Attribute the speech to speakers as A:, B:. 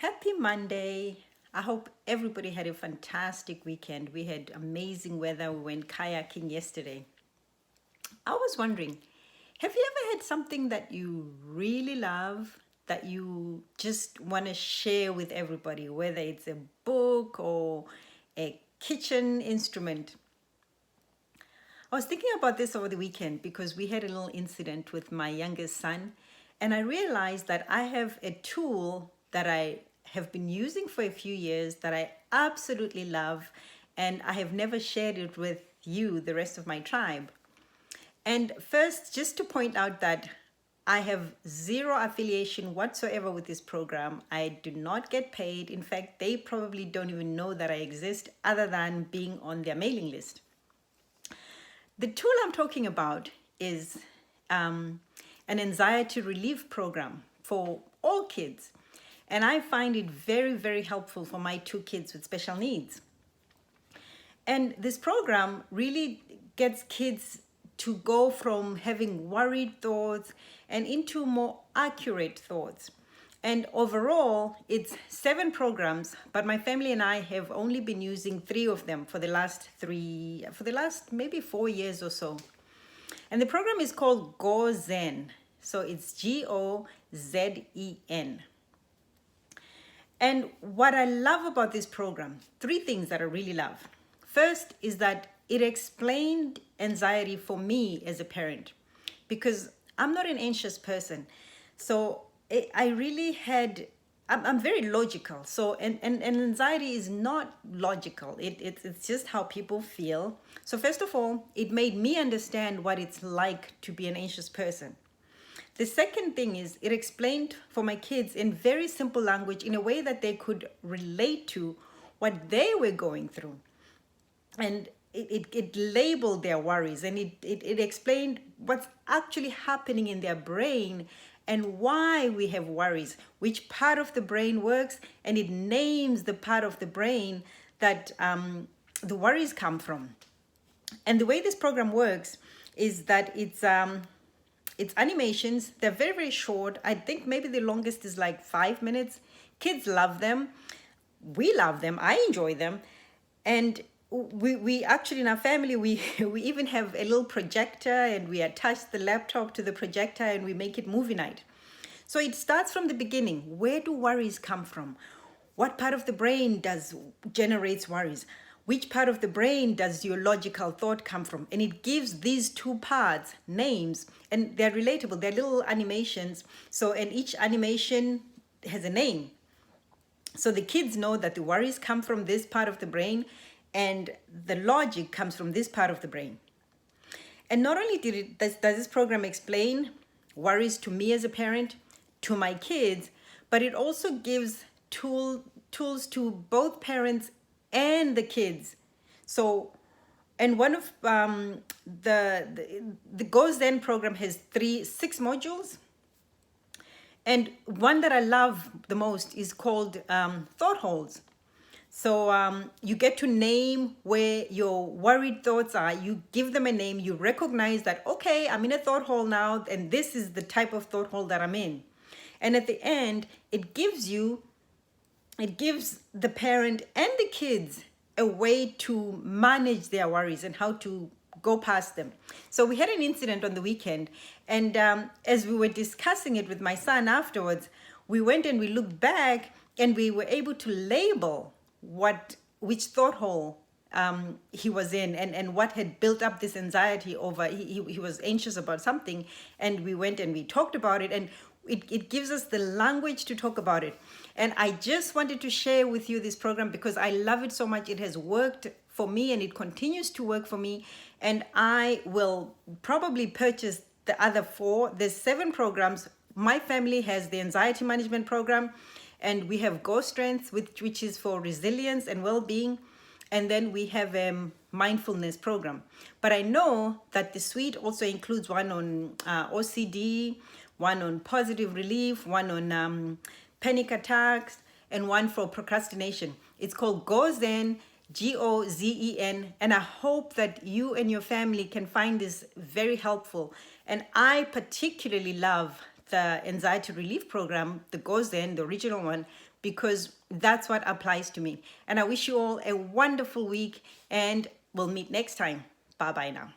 A: Happy Monday. I hope everybody had a fantastic weekend. We had amazing weather. We went kayaking yesterday. I was wondering, have you ever had something that you really love that you just want to share with everybody, whether it's a book or a kitchen instrument? I was thinking about this over the weekend because we had a little incident with my youngest son, and I realized that I have a tool that I have been using for a few years that I absolutely love, and I have never shared it with you, the rest of my tribe. And first, just to point out that I have zero affiliation whatsoever with this program. I do not get paid. In fact, they probably don't even know that I exist other than being on their mailing list. The tool I'm talking about is an anxiety relief program for all kids. And I find it very, very helpful for my two kids with special needs. And this program really gets kids to go from having worried thoughts and into more accurate thoughts. And overall, it's 7 programs, but my family and I have only been using 3 of them for the last maybe 4 years or so. And the program is called Go Zen. So it's Gozen. And what I love about this program, 3 things that I really love. First is that it explained anxiety for me as a parent, because I'm not an anxious person. So I really had, I'm very logical. So, and anxiety is not logical. It's just how people feel. So first of all, it made me understand what it's like to be an anxious person. The second thing is it explained for my kids in very simple language in a way that they could relate to what they were going through. And it labeled their worries, and it explained what's actually happening in their brain and why we have worries, which part of the brain works, and it names the part of the brain that the worries come from. And the way this program works is that it's animations. They're very, very short. I think maybe the longest is like 5 minutes. Kids love them. We love them. I enjoy them. And we actually in our family, we even have a little projector, and we attach the laptop to the projector and we make it movie night. So it starts from the beginning. Where do worries come from? What part of the brain generates worries? Which part of the brain does your logical thought come from? And it gives these 2 parts names, and they're relatable. They're little animations. So, and each animation has a name. So the kids know that the worries come from this part of the brain, and the logic comes from this part of the brain. And not only does this program explain worries to me as a parent, to my kids, but it also gives tools to both parents and the kids. So, and one of the Go Zen program has 6 modules. And one that I love the most is called thought holes. So you get to name where your worried thoughts are. You give them a name. You recognize that, okay, I'm in a thought hole now, and this is the type of thought hole that I'm in. And at the end, it gives the parent and the kids a way to manage their worries and how to go past them. So we had an incident on the weekend, and as we were discussing it with my son afterwards, we went and we looked back, and we were able to label which thought hole he was in, and what had built up this anxiety over. He was anxious about something, and we went and we talked about it, and it gives us the language to talk about it. And I just wanted to share with you this program because I love it so much. It has worked for me, and it continues to work for me, and I will probably purchase the other 4. There's 7 programs. My family has the anxiety management program, and we have Go Strength, which is for resilience and well-being. And then we have a mindfulness program. But I know that the suite also includes one on OCD, one on positive relief, one on panic attacks, and one for procrastination. It's called Go Zen, Gozen. And I hope that you and your family can find this very helpful. And I particularly love the anxiety relief program, the Go Zen, the original one, because that's what applies to me. And I wish you all a wonderful week, and we'll meet next time. Bye bye now.